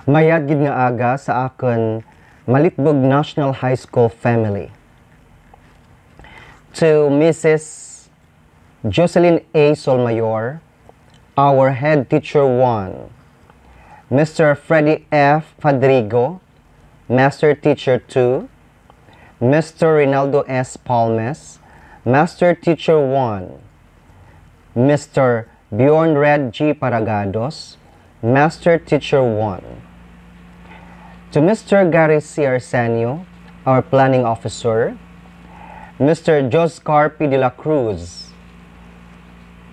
Mayad gid nga aga sa akon Malitbog National High School family. To Mrs. Jocelyn A. Solmayor, our head teacher 1, Mr. Freddy F. Fadrigo, master teacher 2, Mr. Rinaldo S. Palmes, master teacher 1, Mr. Bjorn Red G. Paragados, master teacher 1. To Mr. Gary C. Arsenio, our planning officer, Mr. Joscar P. de la Cruz,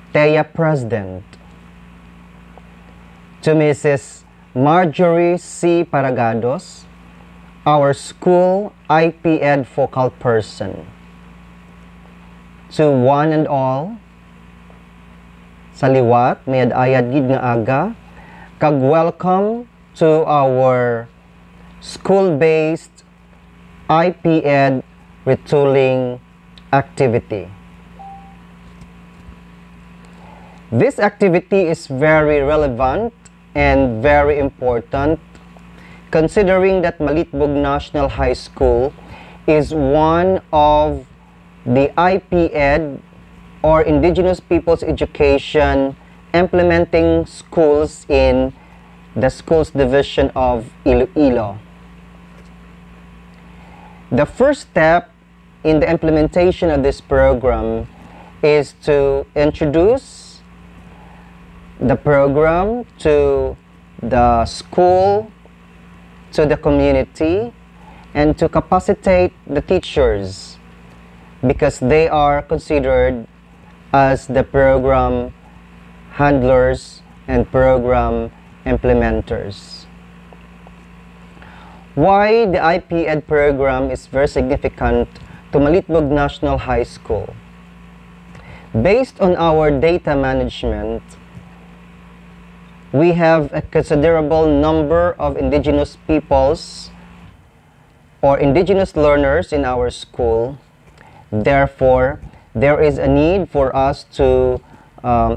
TEA president. To Mrs. Marjorie C. Paragados, our school IP Ed focal person. To one and all, sa liwat, may ayad gid nga aga, kag welcome to our school-based IP Ed retooling activity. This activity is very relevant and very important considering that Malitbog National High School is one of the IP Ed or Indigenous Peoples Education implementing schools in the schools division of Iloilo. The first step in the implementation of this program is to introduce the program to the school, to the community, and to capacitate the teachers because they are considered as the program handlers and program implementers. Why the IP Ed program is very significant to Malitbog National High School. Based on our data management, we have a considerable number of indigenous peoples or indigenous learners in our school. Therefore, there is a need for us to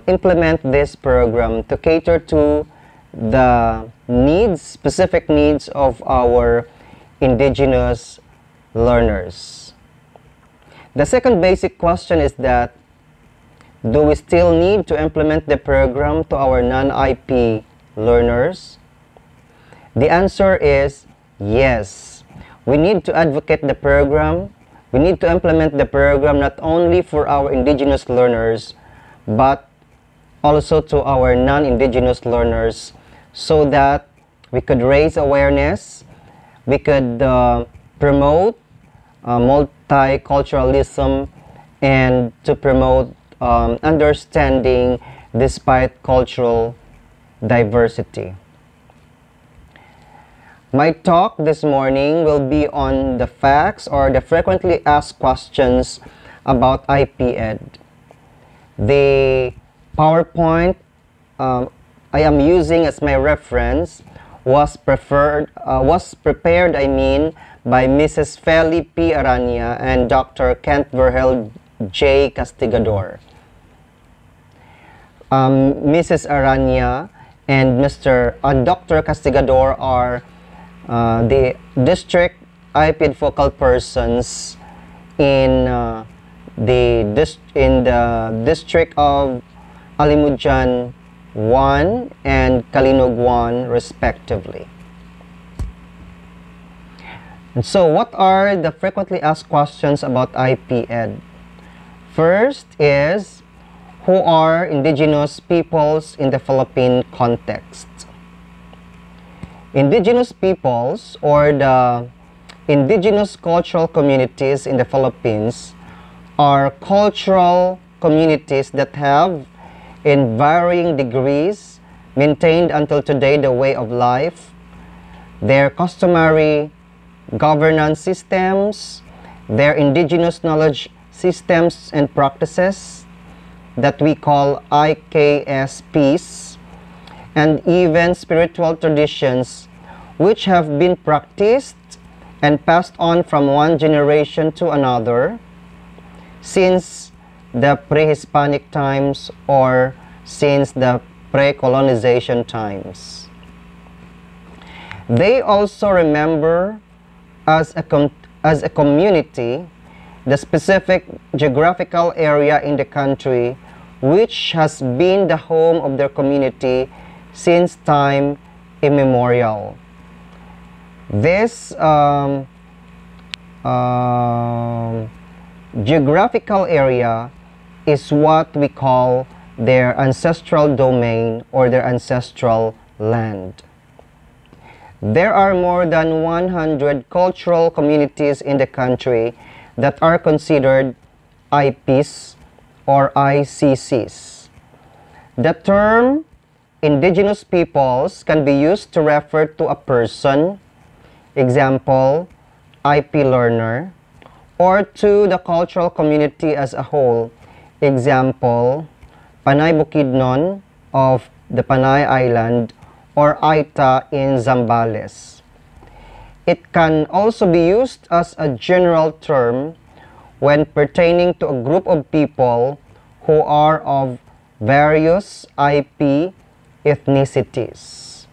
implement this program to cater to the needs, specific needs of our indigenous learners. The second basic question is that, do we still need to implement the program to our non-IP learners? The answer is yes. We need to advocate the program. We need to implement the program not only for our indigenous learners, but also to our non-indigenous learners so that we could raise awareness, we could promote multiculturalism, and to promote understanding despite cultural diversity. My talk this morning will be on the facts or the frequently asked questions about IP Ed. The PowerPoint I am using as my reference was prepared by Mrs. Feli P. Aranya and Dr. Kent Verhel J. Castigador. Mrs. Aranya and Dr. Castigador are the district IP Ed focal persons in the district of Alimujan 1 and Kalinog 1 respectively. And so what are the frequently asked questions about IP Ed? First is, who are indigenous peoples in the Philippine context? Indigenous peoples or the indigenous cultural communities in the Philippines are cultural communities that have in varying degrees maintained until today the way of life, their customary governance systems, their indigenous knowledge systems and practices that we call IKSPs, and even spiritual traditions which have been practiced and passed on from one generation to another since the pre-Hispanic times or since the pre-colonization times. They also remember as a community the specific geographical area in the country which has been the home of their community since time immemorial. This geographical area is what we call their ancestral domain or their ancestral land. There are more than 100 cultural communities in the country that are considered IPs or ICCs. The term indigenous peoples can be used to refer to a person, example, IP learner, or to the cultural community as a whole, example, Panay Bukidnon of the Panay Island or Aita in Zambales. It can also be used as a general term when pertaining to a group of people who are of various IP ethnicities.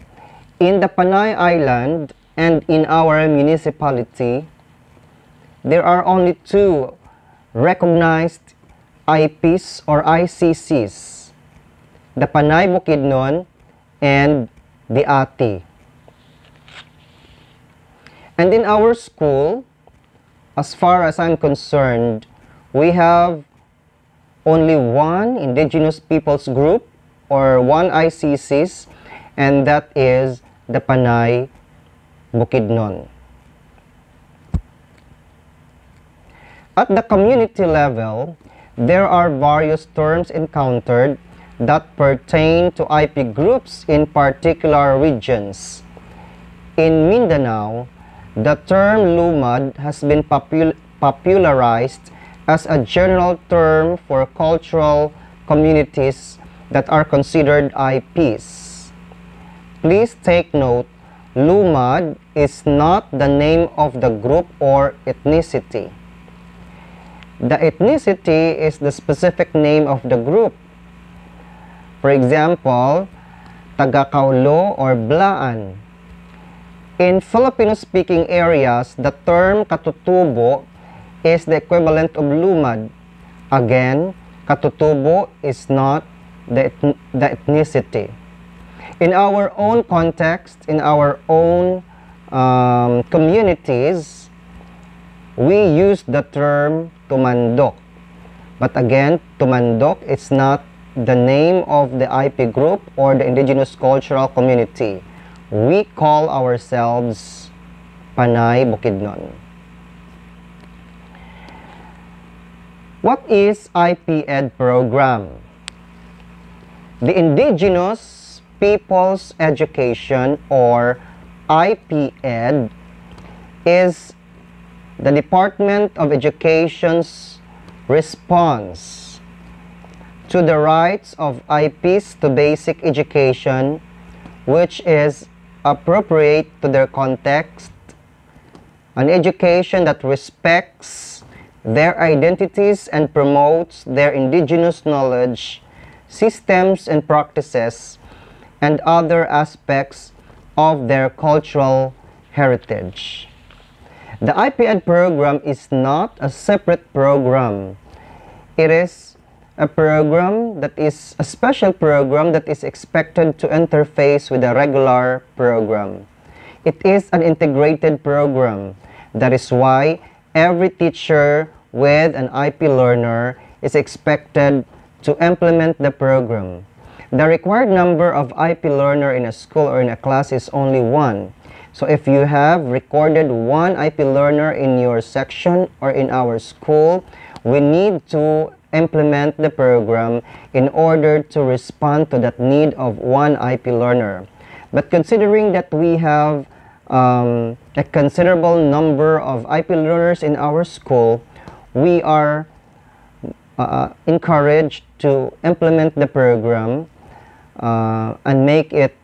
In the Panay Island and in our municipality, there are only two recognized IPs or ICCs, the Panay Bukidnon and the Ati. And in our school, as far as I'm concerned, we have only one indigenous peoples group or one ICCs, and that is the Panay Bukidnon. At the community level, there are various terms encountered that pertain to IP groups in particular regions. In Mindanao, the term Lumad has been popularized as a general term for cultural communities that are considered IPs. Please take note, Lumad is not the name of the group or ethnicity. The ethnicity is the specific name of the group. For example, Taga-Kaulo or Blaan. In Filipino-speaking areas, the term Katutubo is the equivalent of Lumad. Again, Katutubo is not the ethnicity. In our own context, in our own communities, we use the term Tumandok. But again, Tumandok is not the name of the IP group or the indigenous cultural community. We call ourselves Panay Bukidnon. What is IP Ed program? The Indigenous Peoples Education or IP Ed is the Department of Education's response to the rights of IPs to basic education, which is appropriate to their context, an education that respects their identities and promotes their indigenous knowledge, systems and practices, and other aspects of their cultural heritage. The IP Ed program is not a separate program. It is a program that is a special program that is expected to interface with a regular program. It is an integrated program. That is why every teacher with an IP learner is expected to implement the program. The required number of IP learner in a school or in a class is only one. So if you have recorded one IP learner in your section or in our school, we need to implement the program in order to respond to that need of one IP learner. But considering that we have a considerable number of IP learners in our school, we are encouraged to implement the program and make it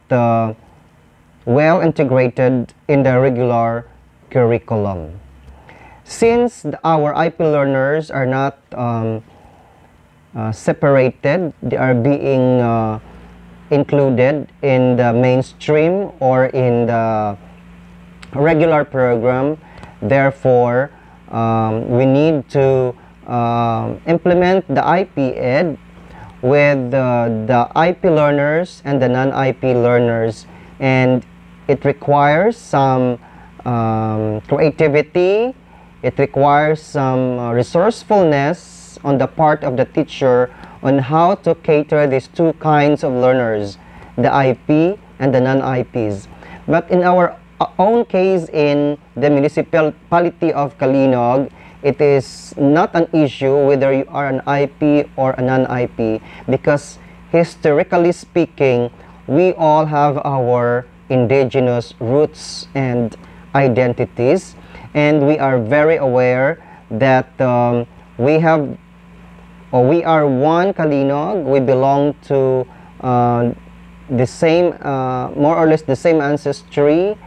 well integrated in the regular curriculum. Since our IP learners are not separated, they are being included in the mainstream or in the regular program. Therefore, we need to implement the IP Ed with the IP learners and the non-IP learners, and it requires some creativity. It requires some resourcefulness on the part of the teacher on how to cater these two kinds of learners, the IP and the non-IPs. But in our own case in the municipality of Kalinog, it is not an issue whether you are an IP or a non-IP, because historically speaking, we all have our indigenous roots and identities, and we are very aware that we are one Kalinog. We belong to the same, more or less the same ancestry,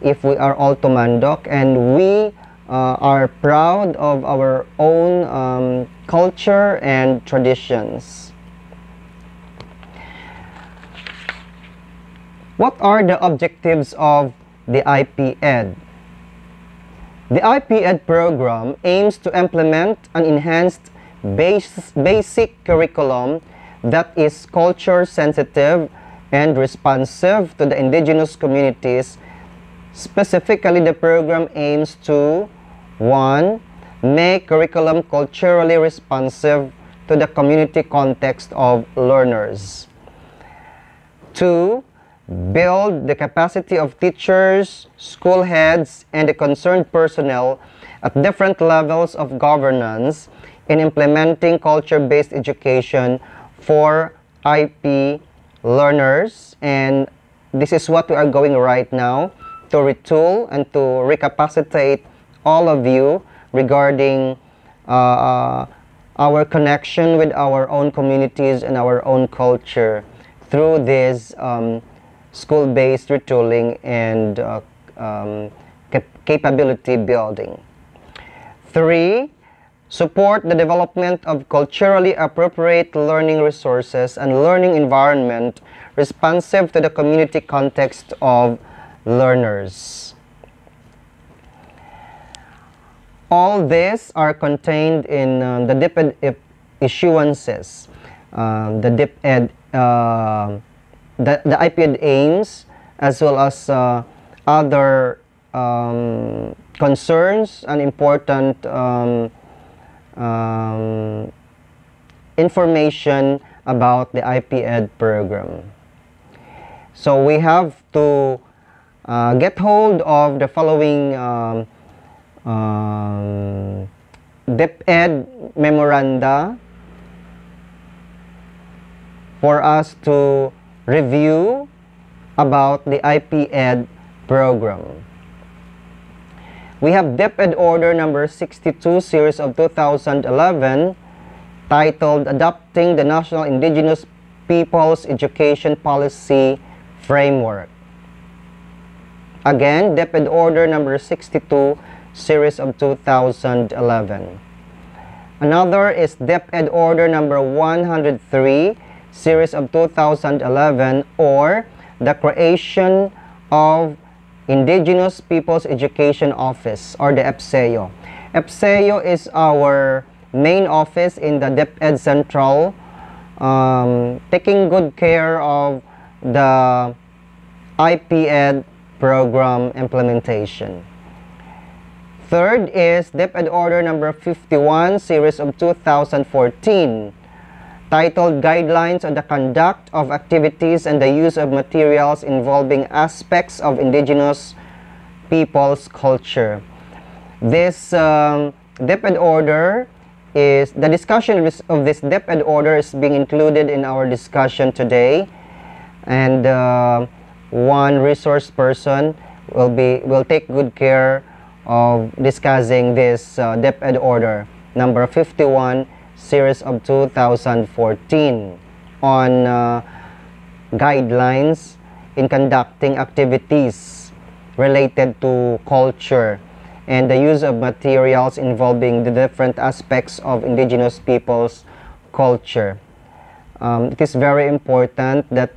if we are all Tumandok, and we are proud of our own culture and traditions. What are the objectives of the IP Ed? The IP Ed program aims to implement an enhanced basic curriculum that is culture sensitive and responsive to the indigenous communities. Specifically, the program aims to 1. Make curriculum culturally responsive to the community context of learners. 2. Build the capacity of teachers, school heads, and the concerned personnel at different levels of governance in implementing culture-based education for IP learners. And this is what we are going right now, to retool and to recapacitate all of you regarding our connection with our own communities and our own culture through this school-based retooling and capability building. 3. Support the development of culturally appropriate learning resources and learning environment responsive to the community context of learners. All these are contained in the DepEd issuances. The DepEd, the IP Ed aims, as well as other concerns and important information about the IP Ed program. So we have to get hold of the following DepEd memoranda for us to review about the IP Ed program. We have DepEd Order number 62, series of 2011, titled Adopting the National Indigenous Peoples Education Policy Framework. Again, DepEd Order number 62, series of 2011. Another is DepEd Order number 103, series of 2011, or the creation of Indigenous Peoples Education Office, or the EPSEO. EPSEO is our main office in the DepEd Central, taking good care of the IP Ed program implementation. Third is DepEd Order number 51, series of 2014, titled Guidelines on the Conduct of Activities and the Use of Materials Involving Aspects of Indigenous Peoples' Culture. This DepEd Order is, the discussion of this DepEd Order is being included in our discussion today, and one resource person will take good care of discussing this DepEd Order number 51, series of 2014, on guidelines in conducting activities related to culture and the use of materials involving the different aspects of indigenous people's culture. It is very important that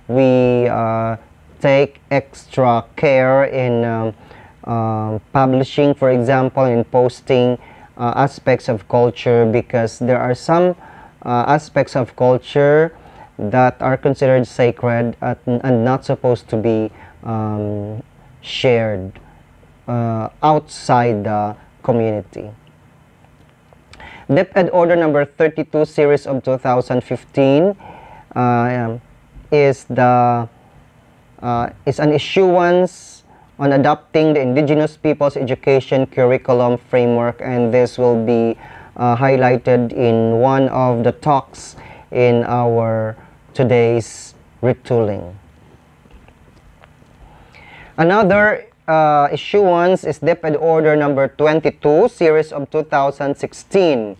we take extra care in publishing, for example, in posting aspects of culture, because there are some aspects of culture that are considered sacred and not supposed to be shared outside the community. DepEd Order number 32 series of 2015 is an issuance on adopting the Indigenous Peoples Education Curriculum Framework, and this will be highlighted in one of the talks in our today's retooling. Another issuance is DepEd Order number 22 series of 2016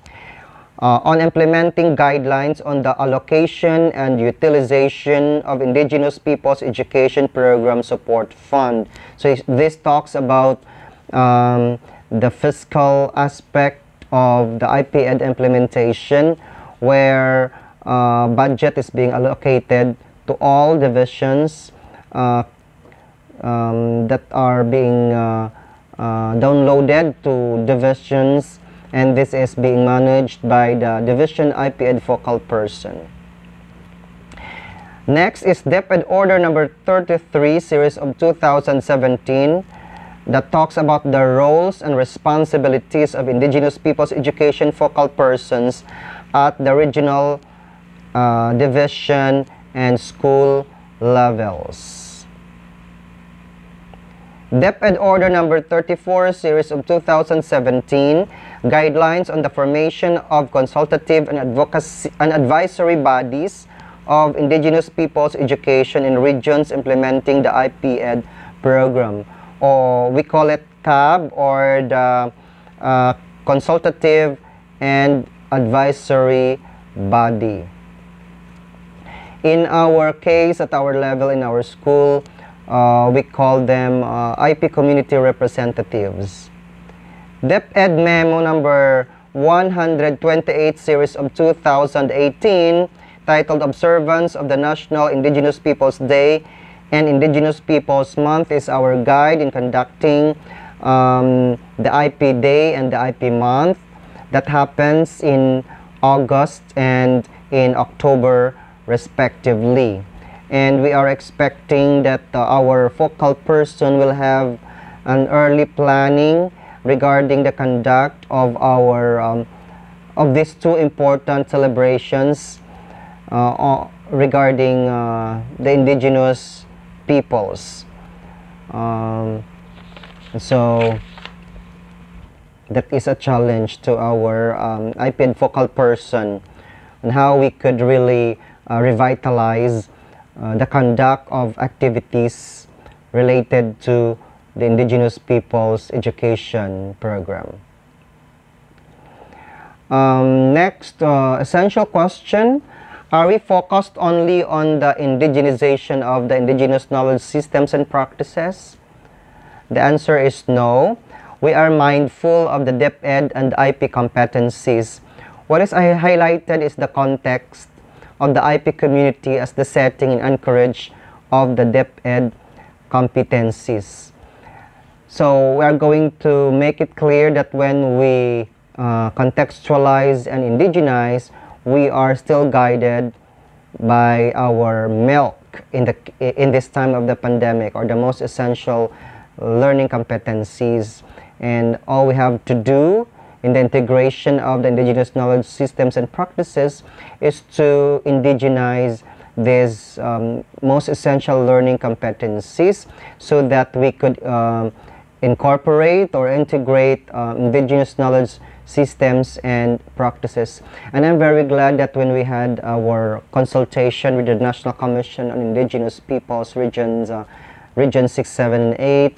on implementing guidelines on the allocation and utilization of Indigenous Peoples Education Program Support Fund. So this talks about the fiscal aspect of the IPED implementation, where budget is being allocated to all divisions that are being downloaded to divisions, and this is being managed by the division IPED focal person. Next is DepEd Order number 33 series of 2017 that talks about the roles and responsibilities of Indigenous Peoples Education focal persons at the regional, division, and school levels. DepEd Order number 34 series of 2017 guidelines on the formation of consultative and advocacy and advisory bodies of Indigenous Peoples Education in regions implementing the IPED program, or we call it CAB, or the Consultative and Advisory Body. In our case, at our level in our school, we call them IP community representatives. DepEd Memo number 128 series of 2018 titled Observance of the National Indigenous Peoples Day and Indigenous Peoples Month is our guide in conducting the IP Day and the IP Month that happens in August and in October respectively. And we are expecting that our focal person will have an early planning regarding the conduct of our of these two important celebrations regarding the indigenous peoples. So that is a challenge to our IPED focal person, and how we could really revitalize the conduct of activities related to the Indigenous Peoples Education Program. Next, essential question: are we focused only on the indigenization of the indigenous knowledge systems and practices? The answer is no. We are mindful of the DepEd and IP competencies. What is highlighted is the context of the IP community as the setting and anchorage of the DepEd competencies. So we are going to make it clear that when we contextualize and indigenize, we are still guided by our milk in this time of the pandemic, or the most essential learning competencies. And all we have to do in the integration of the indigenous knowledge systems and practices is to indigenize these most essential learning competencies, so that we could incorporate or integrate indigenous knowledge systems and practices. And I'm very glad that when we had our consultation with the National Commission on Indigenous Peoples regions, Region 6, 7, and 8,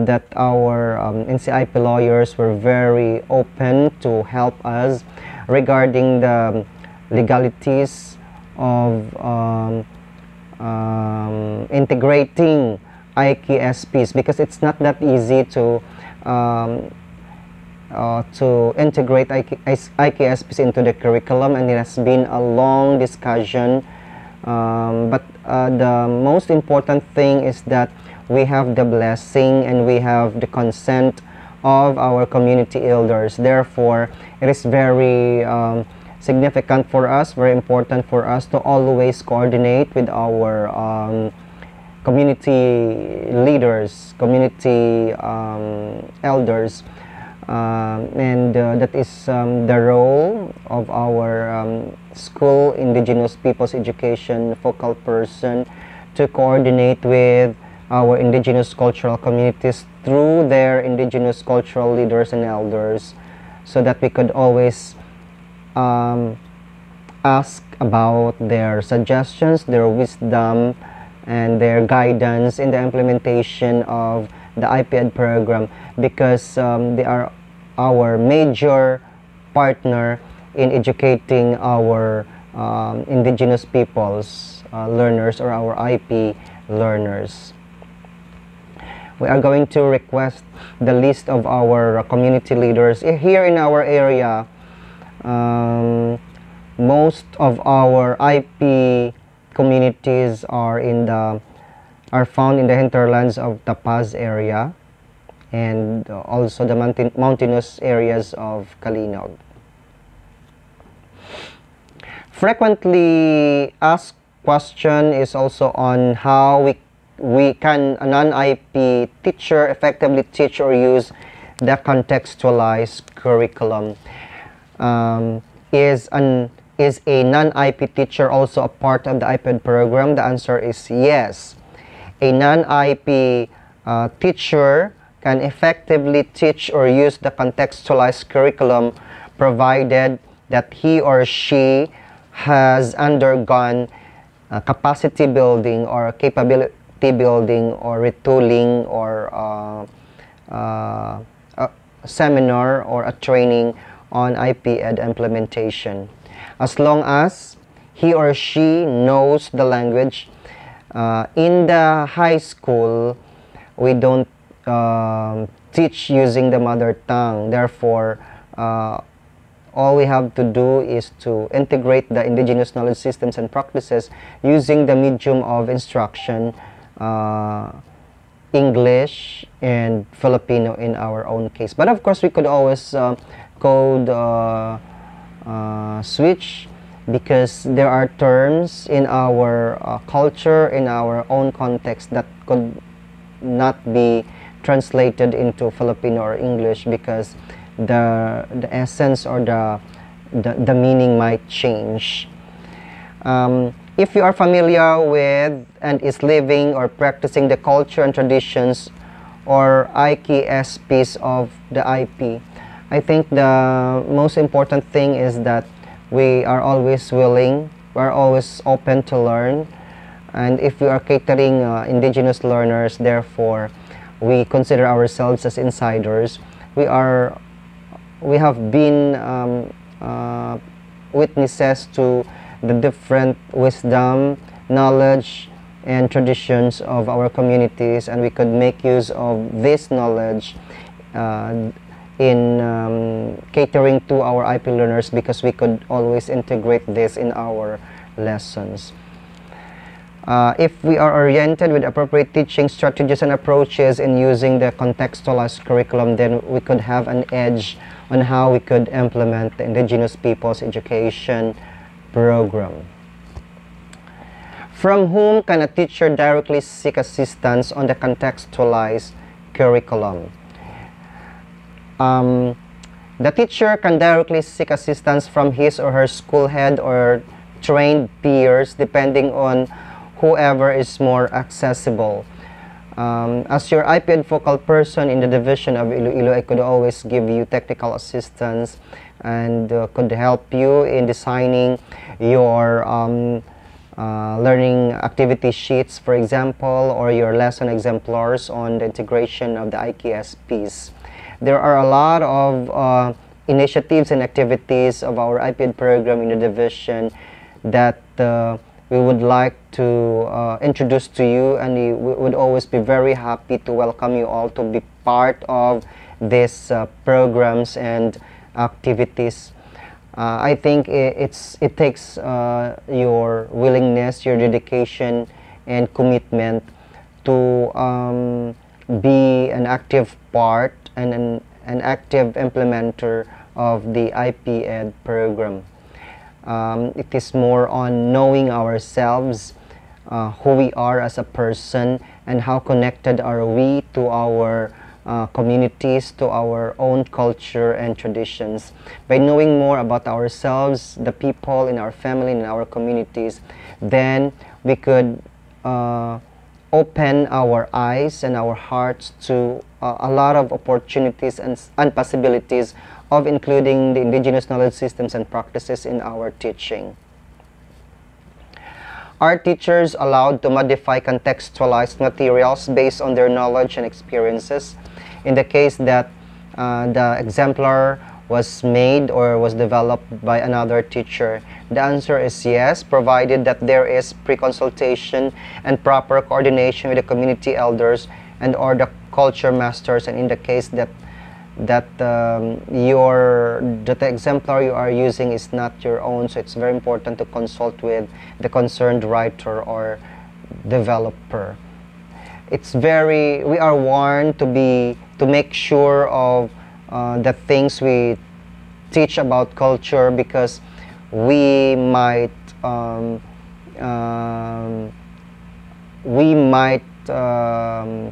that our NCIP lawyers were very open to help us regarding the legalities of integrating IKSPs, because it's not that easy to integrate IKSPs into the curriculum, and it has been a long discussion, but the most important thing is that we have the blessing and we have the consent of our community elders. Therefore, it is very significant for us, very important for us to always coordinate with our community leaders, community elders, and that is the role of our school indigenous peoples education focal person to coordinate with our indigenous cultural communities through their indigenous cultural leaders and elders, so that we could always ask about their suggestions, their wisdom, and their guidance in the implementation of the IPED program, because they are our major partner in educating our indigenous peoples learners, or our IP learners. We are going to request the list of our community leaders here in our area. Most of our IP communities are found in the hinterlands of Tapaz area, and also the mountainous areas of Kalinog. Frequently asked question is also on how we can a non-IP teacher effectively teach or use the contextualized curriculum. Is a non-IP teacher also a part of the IPED program? The answer is yes. A non-IP teacher can effectively teach or use the contextualized curriculum, provided that he or she has undergone capacity building or capability building or retooling or a seminar or a training on IPED implementation. As long as he or she knows the language. In the high school, we don't teach using the mother tongue. Therefore, all we have to do is to integrate the indigenous knowledge systems and practices using the medium of instruction, English and Filipino in our own case. But of course, we could always code switch, because there are terms in our culture, in our own context, that could not be translated into Filipino or English, because the essence or the meaning might change. If you are familiar with and is living or practicing the culture and traditions or IKSPs of the IP, I think the most important thing is that we are always willing, we are always open to learn. And if we are catering indigenous learners, therefore we consider ourselves as insiders. We have been witnesses to the different wisdom, knowledge, and traditions of our communities, and we could make use of this knowledge in catering to our IP learners, because we could always integrate this in our lessons. If we are oriented with appropriate teaching strategies and approaches in using the contextualized curriculum, then we could have an edge on how we could implement the indigenous people's education program. From whom can a teacher directly seek assistance on the contextualized curriculum? The teacher can directly seek assistance from his or her school head or trained peers, depending on whoever is more accessible. As your IPED focal person in the division of Iloilo, I could always give you technical assistance and could help you in designing your learning activity sheets, for example, or your lesson exemplars on the integration of the IKSPs. There are a lot of initiatives and activities of our IPED program in the division that we would like to introduce to you, and we would always be very happy to welcome you all to be part of these programs and activities. I think it takes your willingness, your dedication, and commitment to be an active part and an active implementer of the IP Ed program. It is more on knowing ourselves, who we are as a person, and how connected are we to our communities, to our own culture and traditions. By knowing more about ourselves, the people in our family, in our communities, then we could open our eyes and our hearts to a lot of opportunities and possibilities of including the indigenous knowledge systems and practices in our teaching. Are teachers allowed to modify contextualized materials based on their knowledge and experiences? In the case that the exemplar was made or was developed by another teacher, the answer is yes, provided that there is pre-consultation and proper coordination with the community elders and or the culture masters, and in the case that the exemplar you are using is not your own, so it's very important to consult with the concerned writer or developer. We are warned to make sure of the things we teach about culture, because we might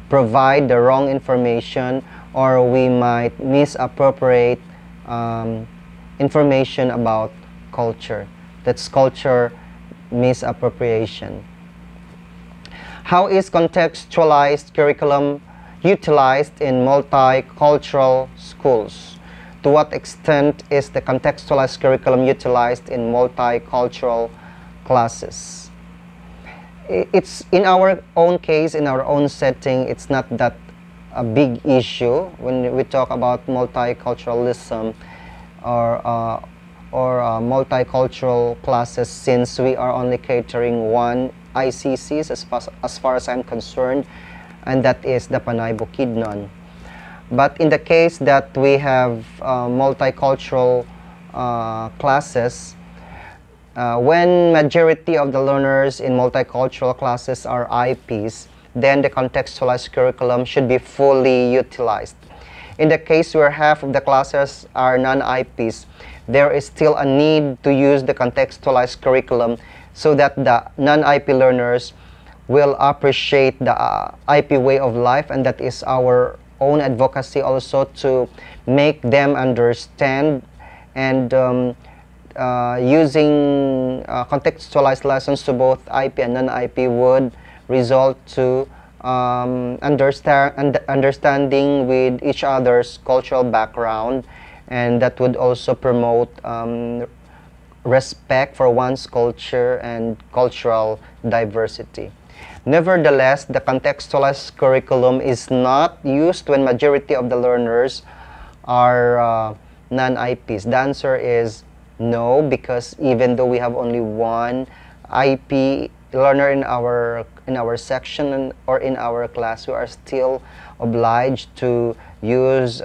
provide the wrong information, or we might misappropriate information about culture. That's culture misappropriation. How is contextualized curriculum utilized in multicultural schools? To what extent is the contextualized curriculum utilized in multicultural classes? It's in our own case, in our own setting, it's not that a big issue when we talk about multiculturalism or multicultural classes, since we are only catering one ICCs as far as I'm concerned, and that is the Panay Bukidnon. But in the case that we have multicultural classes, when majority of the learners in multicultural classes are IPs, then the contextualized curriculum should be fully utilized. In the case where half of the classes are non-IPs, there is still a need to use the contextualized curriculum so that the non-IP learners will appreciate the IP way of life, and that is our own advocacy also, to make them understand, and using contextualized lessons to both IP and non-IP would result to understanding with each other's cultural background, and that would also promote respect for one's culture and cultural diversity. Nevertheless, the contextualized curriculum is not used when majority of the learners are non-IPs. The answer is no, because even though we have only one IP learner in our section or in our class, we are still obliged to use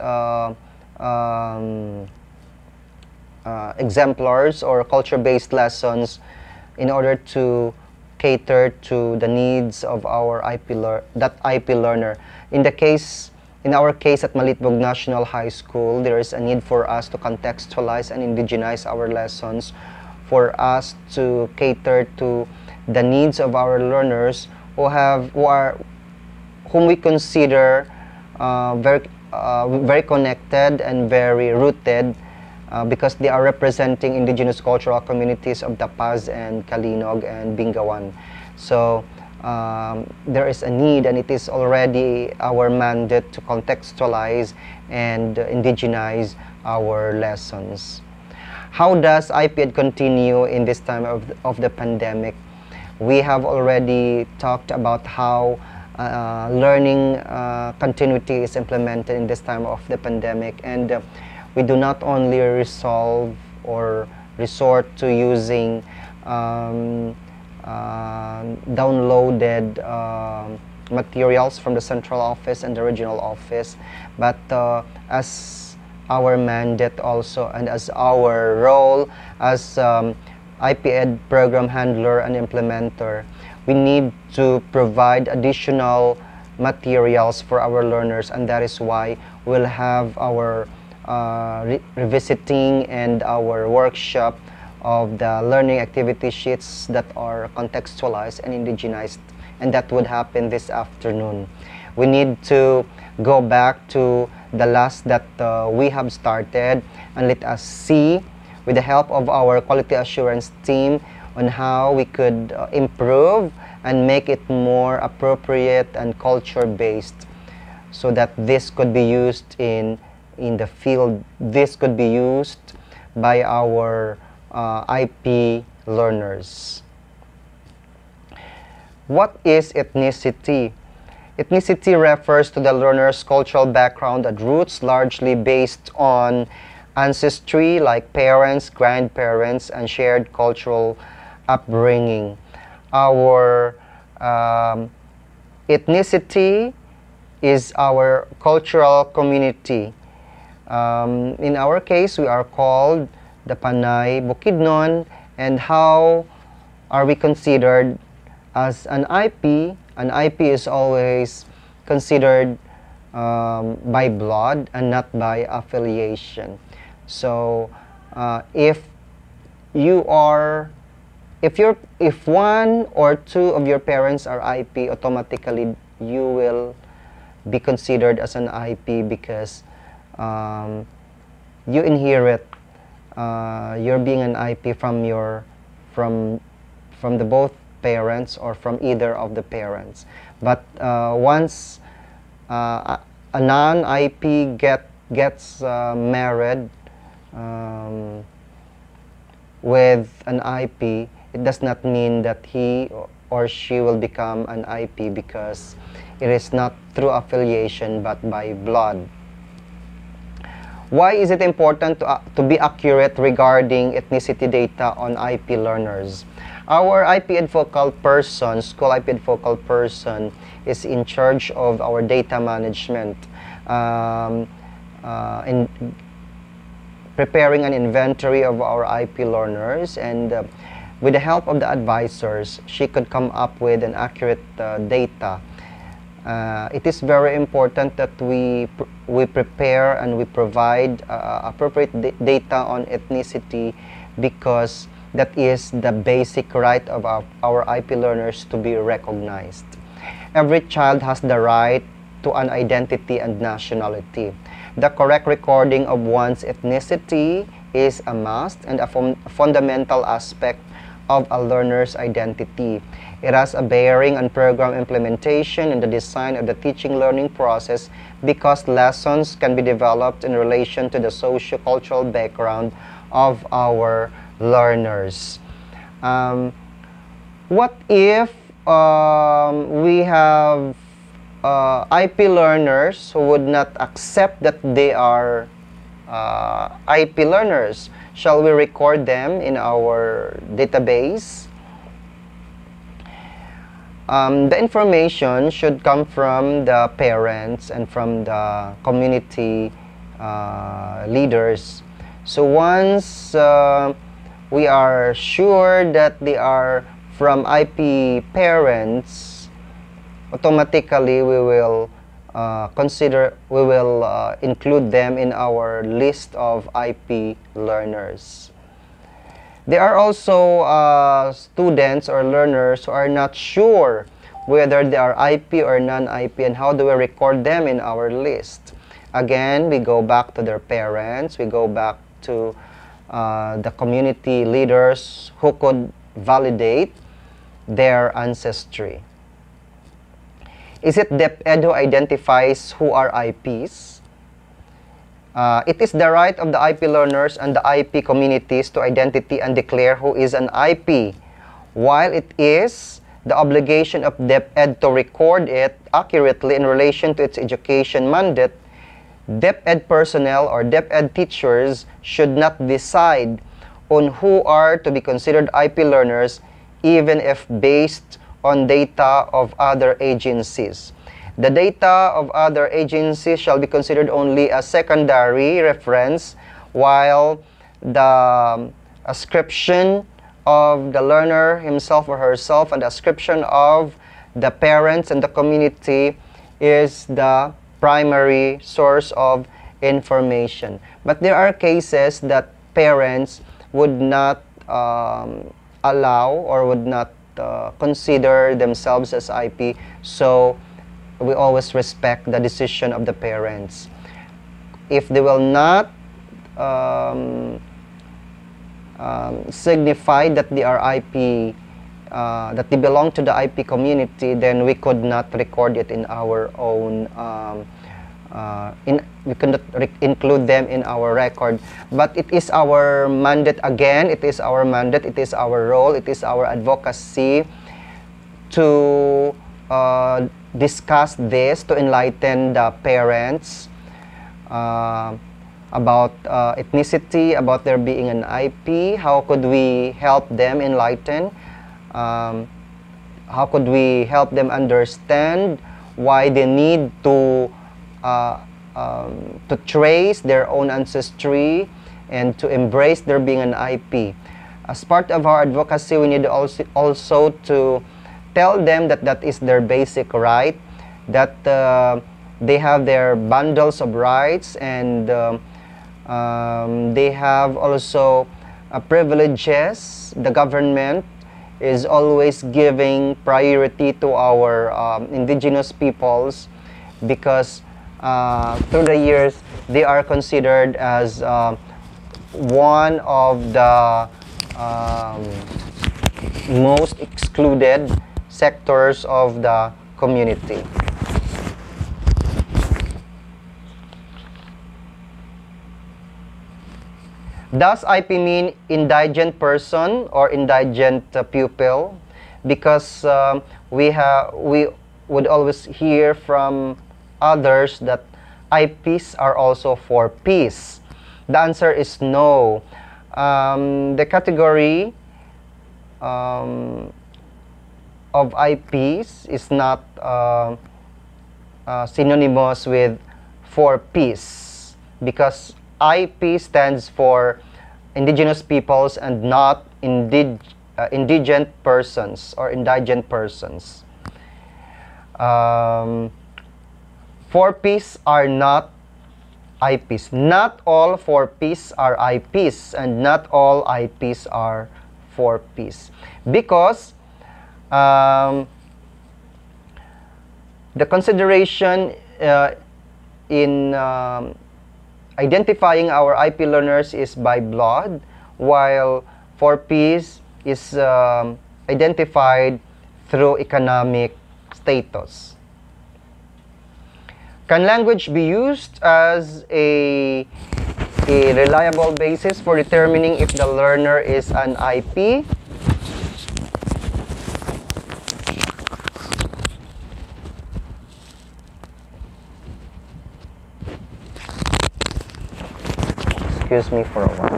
exemplars or culture-based lessons in order to cater to the needs of our IP learner. In our case at Malitbog National High School, there is a need for us to contextualize and indigenize our lessons, for us to cater to the needs of our learners whom we consider very connected and very rooted, because they are representing indigenous cultural communities of the Paz and Kalinog and Bingawan. So there is a need, and it is already our mandate to contextualize and indigenize our lessons. How does IPED continue in this time of the pandemic? We have already talked about how learning continuity is implemented in this time of the pandemic, and we do not only resolve or resort to using downloaded materials from the central office and the regional office, but as our mandate also, and as our role as IP-Ed program handler and implementer. We need to provide additional materials for our learners, and that is why we'll have our revisiting and our workshop of the learning activity sheets that are contextualized and indigenized, and that would happen this afternoon. We need to go back to the last that we have started, and let us see with the help of our quality assurance team on how we could improve and make it more appropriate and culture-based, so that this could be used in the field. This could be used by our IP learners. What is ethnicity? Ethnicity refers to the learner's cultural background and roots, largely based on ancestry like parents, grandparents, and shared cultural upbringing. Our ethnicity is our cultural community. In our case, we are called the Panay Bukidnon. And how are we considered as an IP? An IP is always considered by blood and not by affiliation. So if one or two of your parents are IP, automatically you will be considered as an IP, because you inherit your being an IP from the both parents or from either of the parents. But once a non-IP gets married with an IP, it does not mean that he or she will become an IP, because it is not through affiliation but by blood. Why is it important to be accurate regarding ethnicity data on IP learners? Our IP-Ed focal person, school IP-Ed focal person, is in charge of our data management, in preparing an inventory of our IP learners, and with the help of the advisors, she could come up with an accurate data. It is very important that we prepare and we provide appropriate data on ethnicity, because that is the basic right of our IP learners to be recognized. Every child has the right to an identity and nationality. The correct recording of one's ethnicity is a must and a fundamental aspect of a learner's identity. It has a bearing on program implementation and the design of the teaching learning process, because lessons can be developed in relation to the socio-cultural background of our learners. What if we have IP learners who would not accept that they are IP learners? Shall we record them in our database? The information should come from the parents and from the community leaders. So once we are sure that they are from IP parents, automatically we will include them in our list of IP learners. There are also students or learners who are not sure whether they are IP or non-IP, and how do we record them in our list? Again, we go back to their parents, we go back to the community leaders who could validate their ancestry. Is it DepEd who identifies who are IPs? It is the right of the IP learners and the IP communities to identity and declare who is an IP, while it is the obligation of DepEd to record it accurately in relation to its education mandate. DepEd personnel or DepEd teachers should not decide on who are to be considered IP learners, even if based on data of other agencies. The data of other agencies shall be considered only a secondary reference, while the ascription of the learner himself or herself and the ascription of the parents and the community is the primary source of information. But there are cases that parents would not allow or would not consider themselves as IP, so we always respect the decision of the parents. If they will not signify that they are IP, that they belong to the IP community, then we could not record it in our own, we cannot include them in our record. But it is our mandate, again, it is our mandate, it is our role, it is our advocacy to discuss this, to enlighten the parents about ethnicity, about their being an IP. How could we help them enlighten? How could we help them understand why they need to trace their own ancestry and to embrace their being an IP? As part of our advocacy, we need also to tell them that that is their basic right, that they have their bundles of rights, and they have also privileges. The government is always giving priority to our indigenous peoples because through the years they are considered as one of the most excluded sectors of the community. Does IP mean indigent person or indigent pupil? Because we would always hear from others that IPs are also for peace. The answer is no. The category of IPs is not synonymous with for peace, because IP stands for indigenous peoples and not indigent persons or indigent persons. For peace are not IPs. Not all for peace are IPs, and not all IPs are for peace, because the consideration in identifying our IP learners is by blood, while for peace is identified through economic status. Can language be used as a reliable basis for determining if the learner is an IP? Excuse me for a while.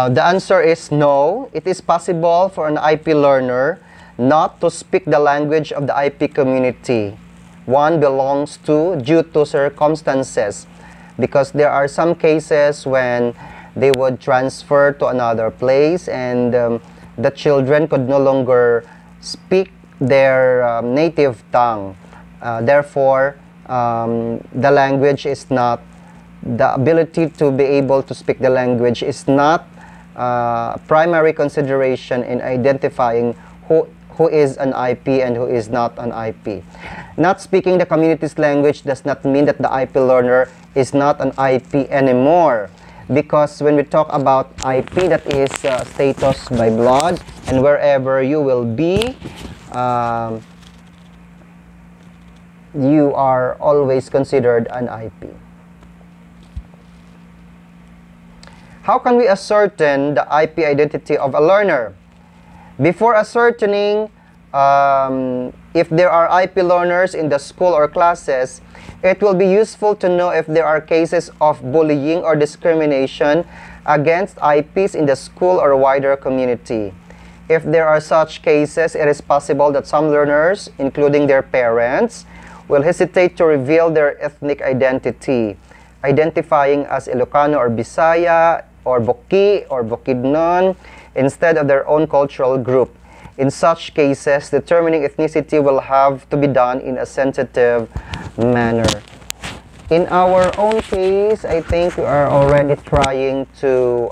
The answer is no. It is possible for an IP learner not to speak the language of the IP community one belongs to due to circumstances, because there are some cases when they would transfer to another place and the children could no longer speak their native tongue. Therefore, the language is not, the ability to be able to speak the language is not primary consideration in identifying who is an IP and who is not an IP. Not speaking the community's language does not mean that the IP learner is not an IP anymore, because when we talk about IP, that is status by blood, and wherever you will be, you are always considered an IP. How can we ascertain the IP identity of a learner? Before ascertaining if there are IP learners in the school or classes, it will be useful to know if there are cases of bullying or discrimination against IPs in the school or wider community. If there are such cases, it is possible that some learners, including their parents, will hesitate to reveal their ethnic identity, identifying as Ilocano or Bisaya or Boki or Bukidnon instead of their own cultural group. In such cases, determining ethnicity will have to be done in a sensitive manner. In our own case, I think we are already trying to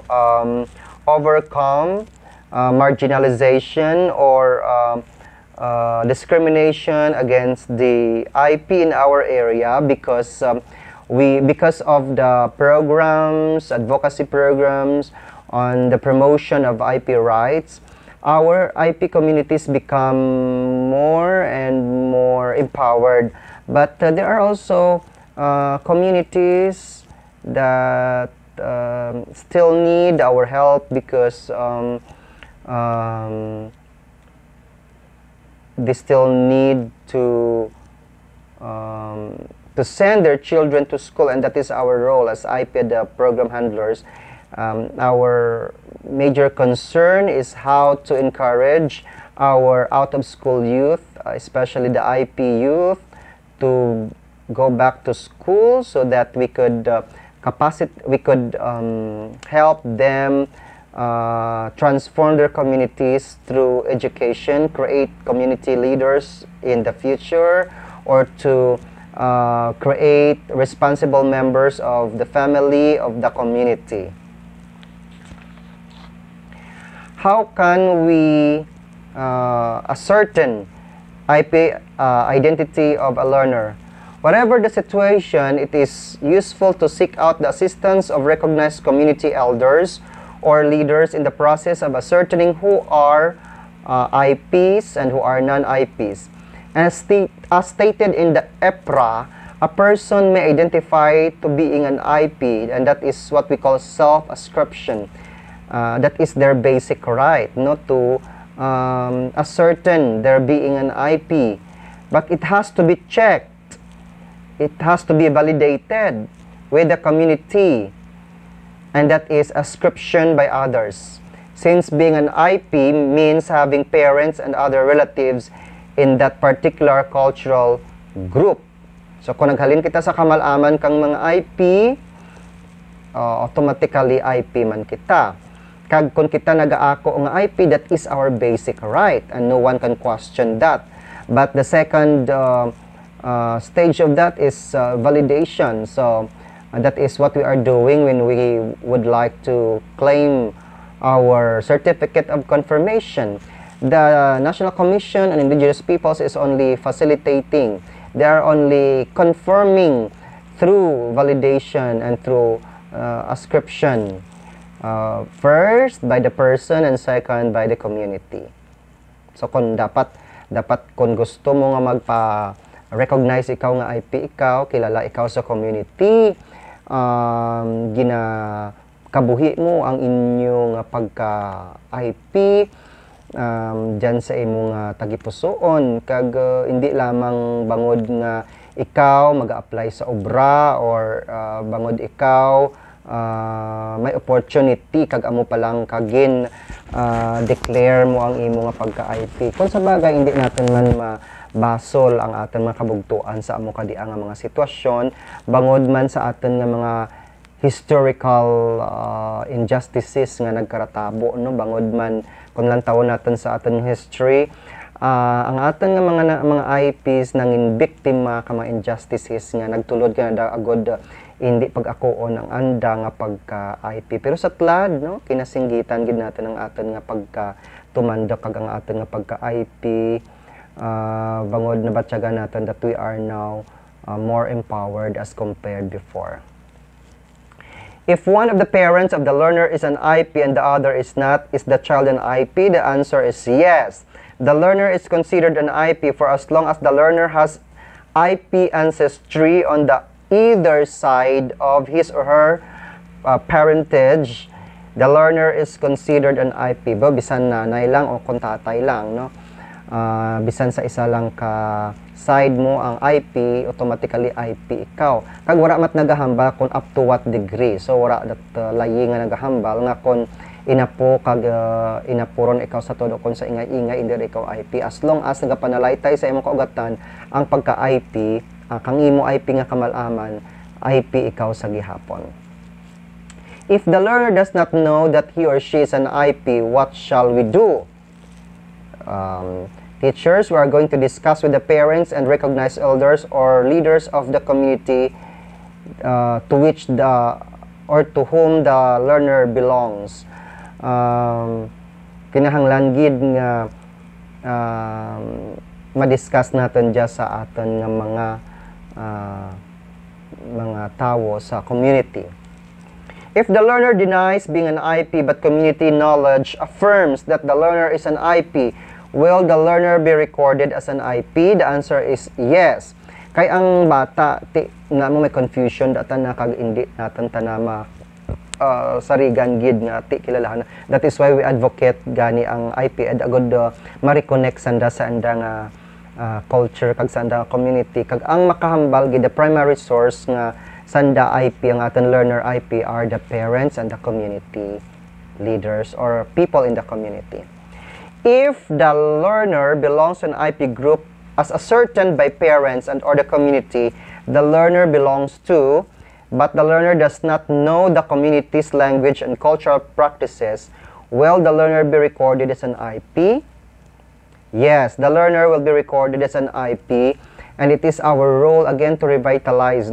overcome marginalization or discrimination against the IP in our area because because of the programs, advocacy programs on the promotion of IP rights, our IP communities become more and more empowered. But there are also communities that still need our help because they still need to send their children to school, and that is our role as IPED program handlers. Our major concern is how to encourage our out-of-school youth, especially the IP youth, to go back to school so that we could help them transform their communities through education, create community leaders in the future, or to create responsible members of the family, of the community. How can we ascertain IP identity of a learner? Whatever the situation, it is useful to seek out the assistance of recognized community elders or leaders in the process of ascertaining who are IPs and who are non-IPs. As stated in the EPRA, a person may identify to being an IP, and that is what we call self-ascription. That is their basic right, not to ascertain their being an IP. But it has to be checked. It has to be validated with the community, and that is ascription by others. Since being an IP means having parents and other relatives in that particular cultural group. So kung naghalin kita sa kamalaman kang mga IP, automatically IP man kita. Kag kung kita nag-aako nga IP, that is our basic right and no one can question that. But the second stage of that is validation. So that is what we are doing when we would like to claim our certificate of confirmation. The National Commission on Indigenous Peoples is only facilitating. They are only confirming through validation and through ascription. First by the person and second by the community. So kung dapat kung gusto mo nga magpa-recognize ikaw nga IP ikaw, kilala ikaw sa community, ginakabuhi mo ang inyong pagka-IP dyan sa imong tagipusoon, kag hindi lamang bangod nga ikaw mag-a-apply sa obra or bangod ikaw may opportunity kag amo pa lang kagin declare mo ang imo nga pagka-IP. Kung sa bagay hindi natin man mabasol ang aton mga kabugtuan sa amo kadiang nga mga sitwasyon, bangod man sa aton nga mga historical injustices nga nagkaratabo, no, bangod man kung lang tawon natin sa aton history, ang aton nga mga IPs nangin biktima ka mga injustices nga nagtulod nga agod hindi pag-akoon ang anda nga pagka-IP. Pero sa tlad, no, kinasinggitan gid natin ang aton nga pagka-tumandok kag ang aton nga pagka-IP, bangod na batyagan natin that we are now more empowered as compared before. If one of the parents of the learner is an IP and the other is not, is the child an IP? The answer is yes. The learner is considered an IP for as long as the learner has IP ancestry on the either side of his or her parentage. the learner is considered an IP ba bisan nanay lang o kung tatay lang, no? Bisan sa isa lang ka side mo ang IP, automatically IP ikaw. Kag wala mat nagahambal kung up to what degree. So wala that layi nga nagahambal nga kung inapo kag inapuron ikaw sa todo kon sa ingay-ingay indi ikaw IP, as long as nagapanalaitay sa imong kaugatan ang pagka IP, kang imo IP nga kamalaman, IP ikaw sa gihapon. If the learner does not know that he or she is an IP, what shall we do? Teachers, we are going to discuss with the parents and recognized elders or leaders of the community to which or to whom the learner belongs. Kinahanglan gid nga ma-discuss natin dyan sa aton nga mga tawo sa community. If the learner denies being an IP but community knowledge affirms that the learner is an IP, will the learner be recorded as an IP? The answer is yes. Kay ang bata, nga mo may confusion, datan na kag hindi natin tanama sarigan gid nga ti kilalahan. That is why we advocate gani ang IP ed agod ma-reconnect sanda sa anda nga culture kag sa anda community. Kag ang makahambal gid the primary source nga sanda IP ang aton learner IP are the parents and the community leaders or people in the community. If the learner belongs to an IP group as ascertained by parents and or the community the learner belongs to, but the learner does not know the community's language and cultural practices, will the learner be recorded as an IP? Yes, the learner will be recorded as an IP, and it is our role again to revitalize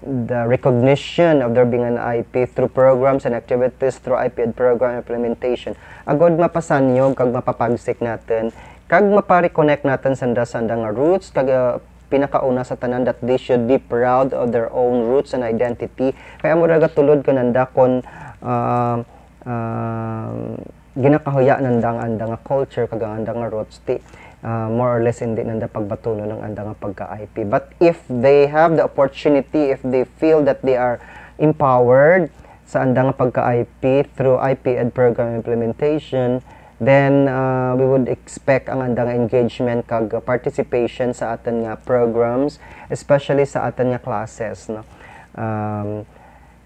the recognition of there being an IP through programs and activities through IP ed program implementation. Agod mapasanyog kag mapapagsik natin kag mapa-reconnect natin sanda nga roots kag pinakauna sa tanan that they should be proud of their own roots and identity. Kaya mo raga tulod ko nanda kon ginakahuya nanda nga culture kag anda nga roots ti more or less hindi nanda pagbatuno ng anda nga pagka-IP. But if they have the opportunity, if they feel that they are empowered sa anda nga pagka-IP through IP ed program implementation, then we would expect ang anda nga engagement kag participation sa aton nga programs, especially sa aton nga classes, no?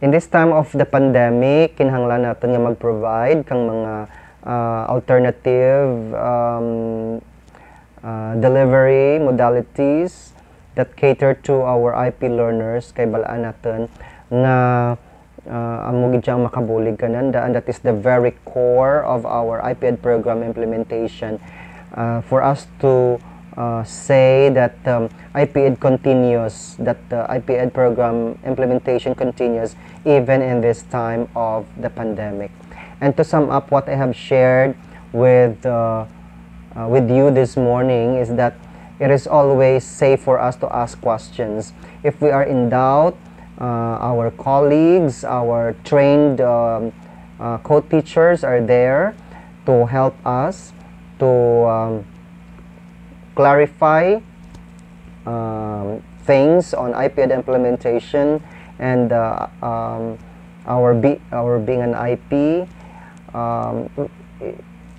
In this time of the pandemic, kinahanglan natin nga mag-provide kang mga alternative delivery modalities that cater to our IP learners kay balaan natin nga amo gid siyang makabulig kananda, and that is the very core of our IP ed program implementation, for us to say that IP ed continues, that IP ed program implementation continues even in this time of the pandemic. And to sum up what I have shared with you this morning is that it is always safe for us to ask questions. If we are in doubt, our colleagues, our trained co-teachers are there to help us to clarify things on IP ed implementation and our being an IP.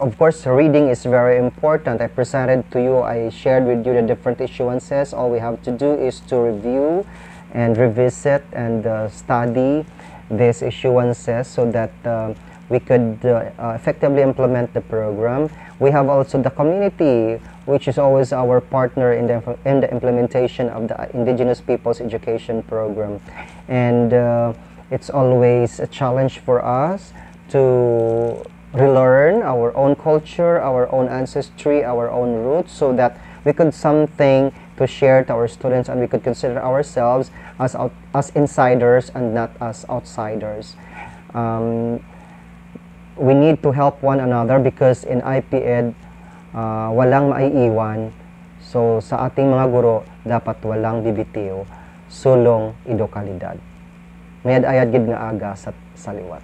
Of course, reading is very important. I presented to you, I shared with you the different issuances. All we have to do is to review and revisit and study these issuances so that we could effectively implement the program. We have also the community, which is always our partner in the implementation of the Indigenous Peoples Education Program. And it's always a challenge for us to relearn our own culture, our own ancestry, our own roots, so that we could something to share to our students and we could consider ourselves as insiders and not as outsiders. We need to help one another because in IP ed, walang maiiwan. So sa ating mga guro, dapat walang bibitiw, sulong ido kalidad. Mayad ayad gid nga aga sa liwat.